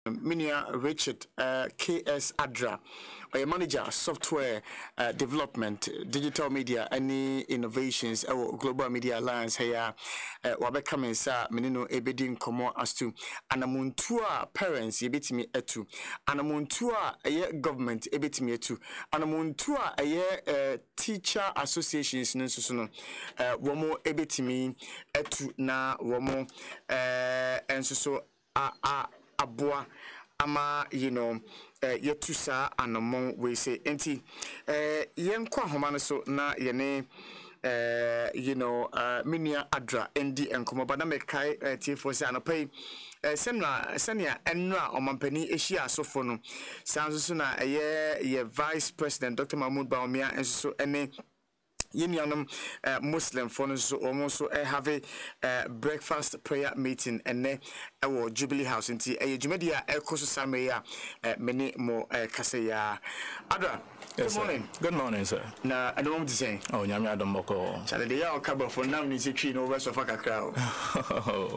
Minia Richard KS Adra, a manager software development, digital media, any innovations, Global Media Alliance here. Wabekame sa menino ebedin komo as to anamuntua parents yebetimi etu, anamuntua government ebetimi etu, anamuntua teacher associations nsusuno womo ebetimi etu na womo ensuso aboa ama yetusa anomon we say enti yenkwa homa no so na yene minia adra endi enkomo bana mekai tifo se anopai senia enra omampani ehia asofo no sanso na ye vice president Dr. Mahmoud Baumia enso ene Yenianum Muslim for so almost have a breakfast prayer meeting and our Jubilee House in a Jumedia Elkoso Samaya many more Kasaya. Adra, good morning. Good morning, sir. Now I don't want to say, oh, Yamia Domoko. Saturday, I'll cover for now is a tree no rest of a crowd.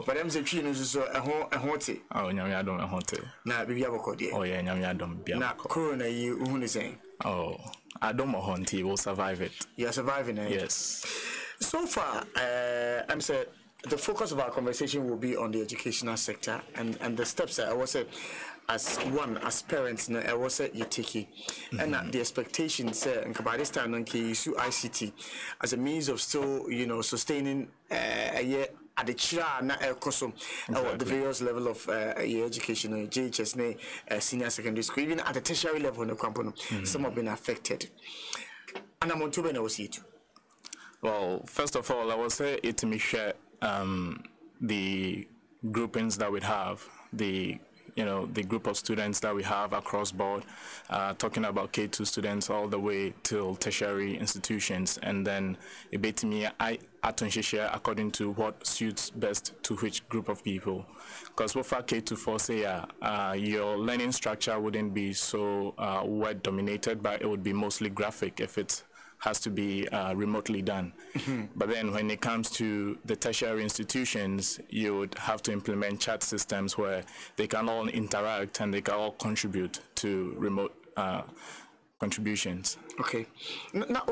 But I'm the tree is a haunty. Oh, Yamia Dom haunty. Now, be able to oh, yeah, Yamia Dom. Now, Corona, you who is saying, oh. I don't know how he will survive it. You're surviving it? Yes. So far, I'm saying the focus of our conversation will be on the educational sector and the steps that I was say as parents, I was say you take it. And the expectations and by this time use ICT as a means of still, sustaining a year at the chira na ekoso the various level of education, JHS, senior secondary school, even at the tertiary level, some have been affected. And I'm on to it. Well, first of all, I will say it me share the groupings that we have, the group of students that we have across board, talking about K2 students all the way till tertiary institutions, and then a bit me I share according to what suits best to which group of people. Because what for K2 for say your learning structure wouldn't be so word dominated, but it would be mostly graphic if it has to be remotely done. But then when it comes to the tertiary institutions, you would have to implement chat systems where they can all interact and they can all contribute to remote contributions. Okay. Now,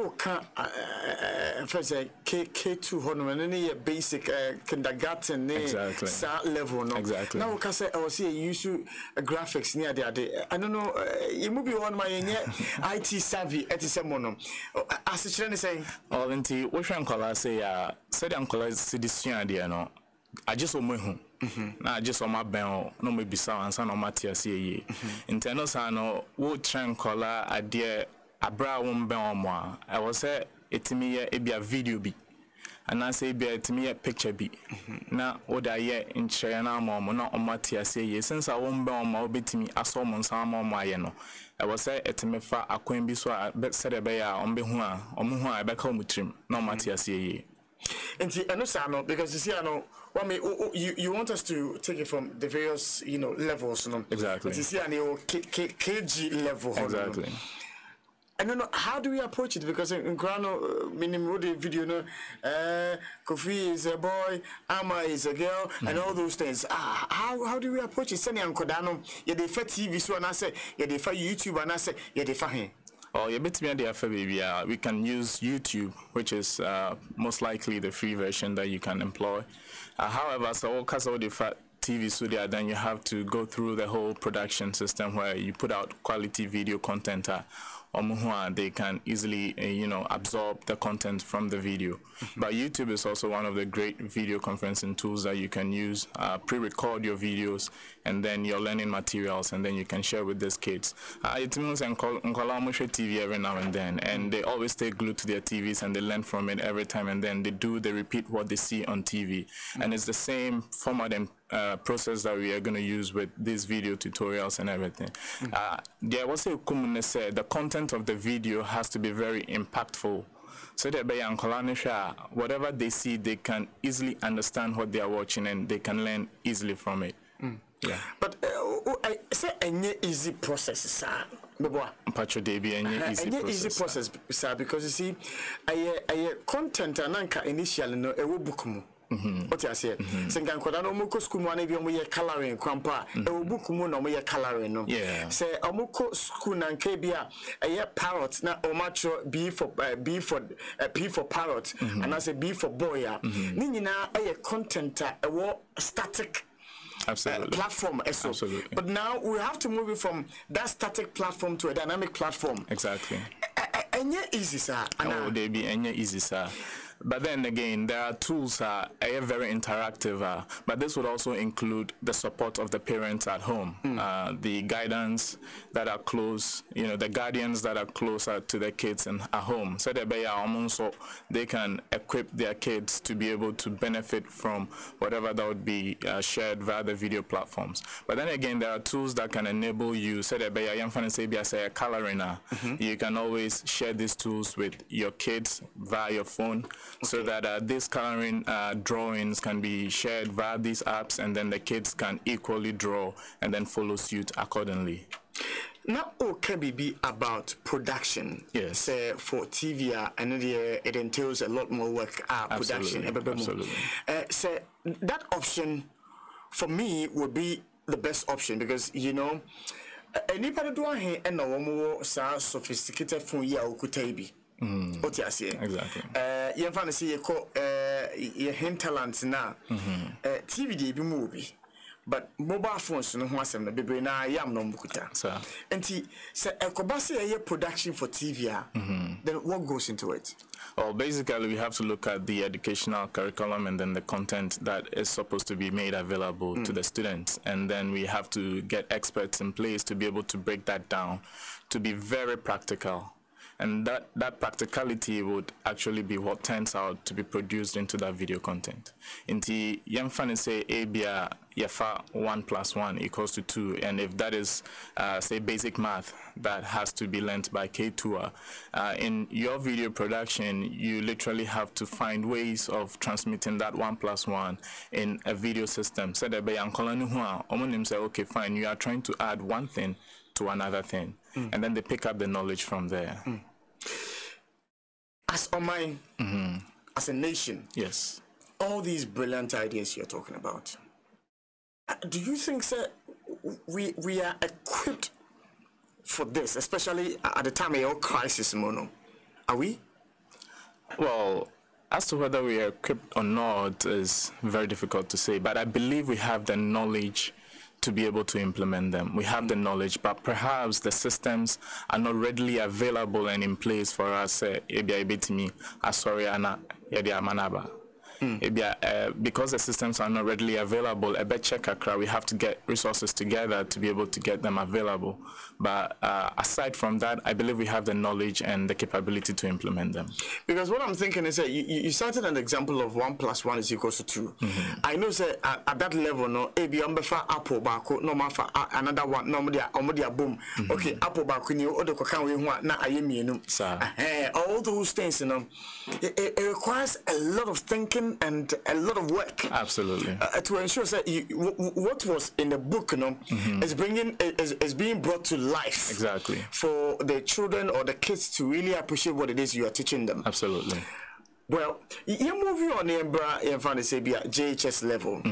first, K2 honor basic kindergarten exactly level. No? Exactly. Now, I say I was here use graphics near the I don't know. You move on my IT savvy at the mono. As a trend saying, oh, into what I'm calling say, said I'm calling citizen idea no. I just want home. Na just on my bell, no maybe sound and my tears ye. Intendo sano, would try and call idea a brown bell moi. I was say it to me a be a video be. And I say be to me a picture be. Now, what I hear in China, mom, not on my tears ye, since I won't be on my bit to me, I saw on some of my I was say it to me for a queen be so I bet said a bear on Behua, or Muha, I back home with him, no my tears ye. And see, I know, because you see, I know. Well, you want us to take it from the various levels, Exactly. But you see, I know KG level. Exactly. I don't know how do we approach it, because in Grano minimum video, Kofi is a boy, Ama is a girl, and all those things. How do we approach it? Send Uncle Dano, yeah, they for TV, so and I say, yeah, they for YouTube, and I say, yeah, they for him. Oh, yeah, but baby, we can use YouTube, which is most likely the free version that you can employ. However, so because all the TV studio, then you have to go through the whole production system where you put out quality video content. They can easily, absorb the content from the video. But YouTube is also one of the great video conferencing tools that you can use, pre-record your videos and then your learning materials, and then you can share with these kids. It means and call TV every now and then, and they always stay glued to their TVs and they learn from it every time, and then they repeat what they see on TV. And it's the same format and process that we are going to use with these video tutorials and everything. There was a common said the content of the video has to be very impactful, so that by whatever they see, they can easily understand what they are watching and they can learn easily from it. Yeah. But I say any easy process, sir. Easy process, sir, because you see, I content and initially no book. What you say? Sengan koda no muko school no na bi omo ye coloring kwampa e book mu no omo ye coloring no. Say omuko school na nke bia e parrot na omacho B for P for parrot and I say B for boy. Ni nyina e content e wo static platform. Absolutely. But now we have to move it from that static platform to a dynamic platform. Exactly. And easy, sir. Oh, they be easy, sir. But then again, there are tools are very interactive, but this would also include the support of the parents at home, the guidance that are close, the guardians that are closer to the kids at home. So they can equip their kids to be able to benefit from whatever that would be shared via the video platforms. But then again, there are tools that can enable you. So coloring, you can always share these tools with your kids via your phone. So that these coloring drawings can be shared via these apps, and then the kids can equally draw and then follow suit accordingly. Now, can be about production. Yes. Say for TV, and it entails a lot more work. Production. Absolutely. So that option for me would be the best option because anybody do and no more sophisticated phone what you say? Exactly. You fancy your hinterlands now. TV be movie, but mobile phones no one some baby na yam no mukuta. Sir. And say a production for TV. Then what goes into it? Well, basically, we have to look at the educational curriculum and then the content that is supposed to be made available to the students. And then we have to get experts in place to be able to break that down to be very practical. And that practicality would actually be what turns out to be produced into that video content. Inti yamfani say abia yafa 1 + 1 = 2, and if that is say basic math that has to be learnt by K2, in your video production you literally have to find ways of transmitting that 1 + 1 in a video system. So that by yankolani say, okay, fine, you are trying to add one thing to another thing, and then they pick up the knowledge from there. As on my, as a nation, yes, all these brilliant ideas you're talking about, do you think, sir, we are equipped for this, especially at the time of crisis, Mono? Are we? Well, as to whether we are equipped or not is very difficult to say, but I believe we have the knowledge to be able to implement them. We have the knowledge, but perhaps the systems are not readily available and in place for us. Because the systems are not readily available, we have to get resources together to be able to get them available. But aside from that, I believe we have the knowledge and the capability to implement them. Because what I'm thinking is that you cited an example of 1 + 1 = 2. I know that at that level, no, apple bako, no matter another one, no more boom. Okay, apple bako ni odo kwa we na ayemi all those things, it requires a lot of thinking and a lot of work. Absolutely. To ensure that what was in the book, is being brought to life. Exactly. For the children or the kids to really appreciate what it is you are teaching them. Absolutely. Well, you're moving on in JHS level.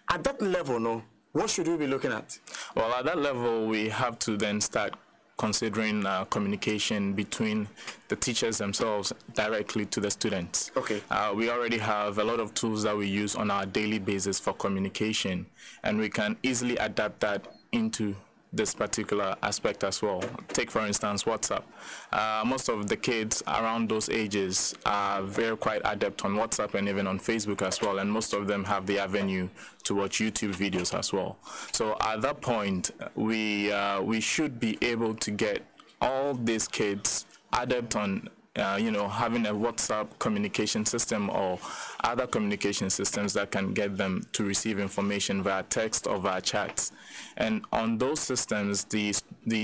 At that level, what should we be looking at? Well, at that level, we have to then start considering communication between the teachers themselves directly to the students. Okay. We already have a lot of tools that we use on our daily basis for communication, and we can easily adapt that into this particular aspect as well. Take, for instance, WhatsApp. Most of the kids around those ages are quite adept on WhatsApp and even on Facebook as well, and most of them have the avenue to watch YouTube videos as well. So at that point, we should be able to get all these kids adept on having a WhatsApp communication system or other communication systems that can get them to receive information via text or via chats. And on those systems, the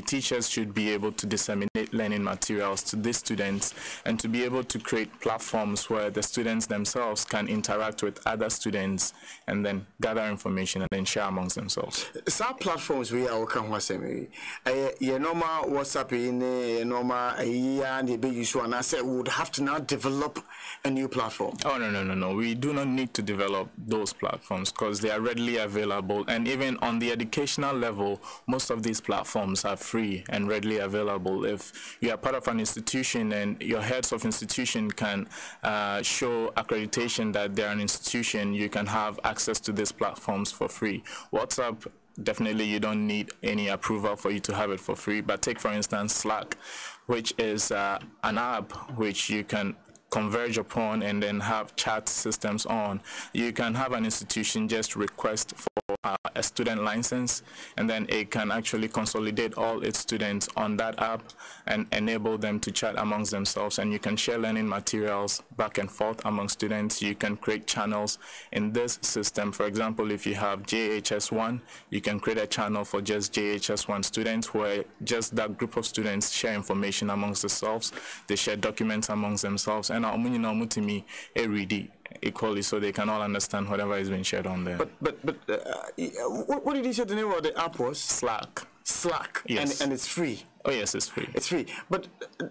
teachers should be able to disseminate learning materials to the students and to be able to create platforms where the students themselves can interact with other students and then gather information and then share amongst themselves. Some platforms we are working with, normal WhatsApp, normal and the big issue and I said we would have to now develop a new platform? Oh, no. We do not need to develop those platforms because they are readily available. And even on the educational level, most of these platforms are free and readily available. If you are part of an institution and your heads of institution can show accreditation that they're an institution, you can have access to these platforms for free. WhatsApp, definitely you don't need any approval for you to have it for free. But take, for instance, Slack, which is an app which you can converge upon and then have chat systems on. You can have an institution just request for a student license, and then it can actually consolidate all its students on that app and enable them to chat amongst themselves, and you can share learning materials back and forth among students. You can create channels in this system. For example, if you have JHS1, you can create a channel for just JHS1 students where just that group of students share information amongst themselves. They share documents amongst themselves, and read equally, so they can all understand whatever is being shared on there. But what did you say the name of the app was? Slack. Slack. Yes. And it's free. Oh yes, it's free. It's free. But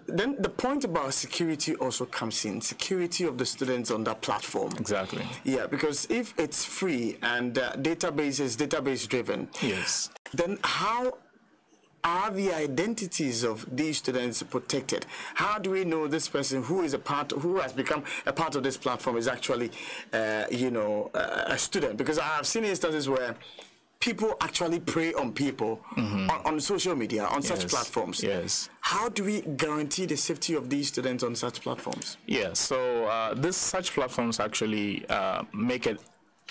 then the point about security also comes in. Security of the students on that platform. Exactly. Yeah, because if it's free and database is database driven. Yes. Then how are the identities of these students protected? How do we know this person who is who has become a part of this platform is actually, a student? Because I have seen instances where people actually prey on people on social media, on such platforms. Yes. How do we guarantee the safety of these students on such platforms? Yeah, so such platforms actually make it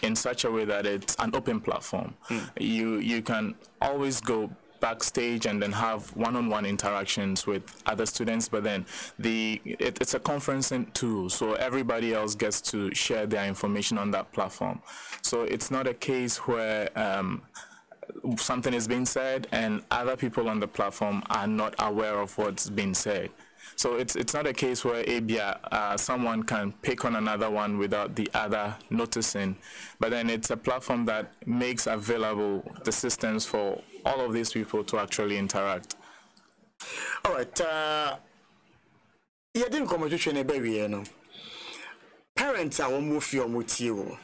in such a way that it's an open platform. You can always go backstage and then have one-on-one interactions with other students, but then it's a conferencing tool, so everybody else gets to share their information on that platform. So it's not a case where something is being said and other people on the platform are not aware of what's being said. So it's not a case where someone can pick on another one without the other noticing, but then it's a platform that makes available the systems for all of these people to actually interact. All right. Yeah, didn't come to train a baby, you know. Parents are almost your motive.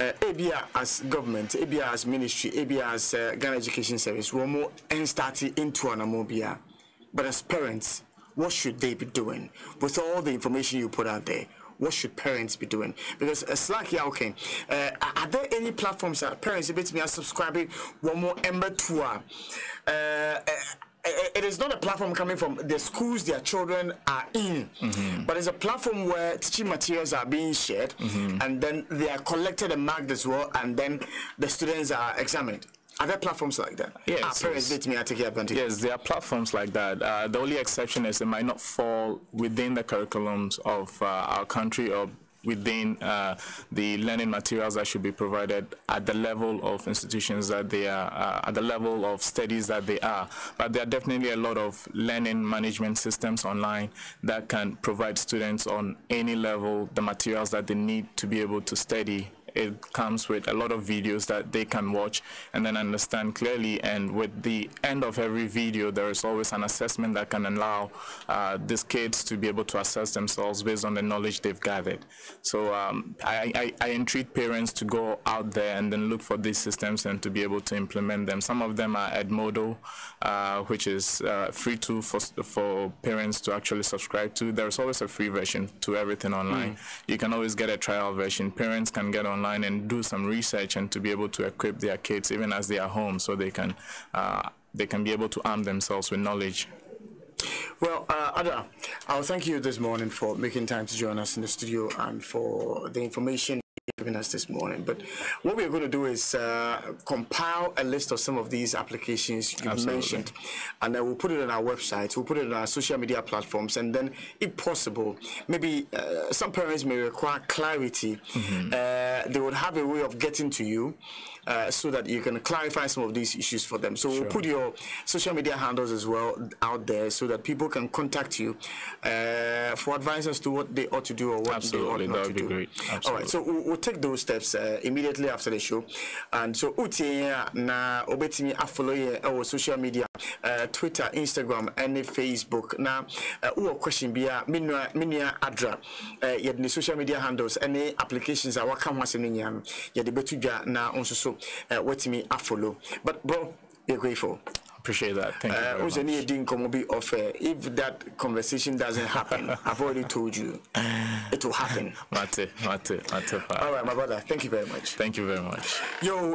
ABA as government, ABA as ministry, ABA as Ghana Education Service, we're more and starting into an amobia. But as parents, what should they be doing with all the information you put out there? What should parents be doing? Because Slack, yeah, okay. Are there any platforms that parents are subscribing one more Ember Tour? It is not a platform coming from the schools their children are in, but it's a platform where teaching materials are being shared, and then they are collected and marked as well, and then the students are examined. Are there platforms like that? Yes. Parents let me take advantage. Yes, there are platforms like that. The only exception is it might not fall within the curriculums of our country or within the learning materials that should be provided at the level of institutions that they are, at the level of studies that they are. But there are definitely a lot of learning management systems online that can provide students on any level the materials that they need to be able to study. It comes with a lot of videos that they can watch and then understand clearly, and with the end of every video there is always an assessment that can allow these kids to be able to assess themselves based on the knowledge they've gathered. So I entreat parents to go out there and then look for these systems and to be able to implement them. Some of them are Edmodo, which is free tool for parents to actually subscribe to. There's always a free version to everything online. You can always get a trial version. Parents can get online and do some research and to be able to equip their kids even as they are home, so they can be able to arm themselves with knowledge. Well, Ada, I'll thank you this morning for making time to join us in the studio and for the information given us this morning. But what we're going to do is compile a list of some of these applications you mentioned, and then we'll put it on our website, we'll put it on our social media platforms, and then if possible, maybe some parents may require clarity. They would have a way of getting to you so that you can clarify some of these issues for them. So we'll put your social media handles as well out there so that people can contact you for advice as to what they ought to do or what they ought not to do. Great. All right, so we'll take those steps immediately after the show. And so, na obetimi follow our social media Twitter, Instagram, and Facebook. Now, question be a minia adra. Yet the social media handles, any applications are what come was in Yan. Yet the betuja now also so what me a follow. But bro, we're grateful. Appreciate that. Thank you very much. If that conversation doesn't happen, I've already told you it will happen. Mate. All right, my brother. Thank you very much. Thank you very much. Yo.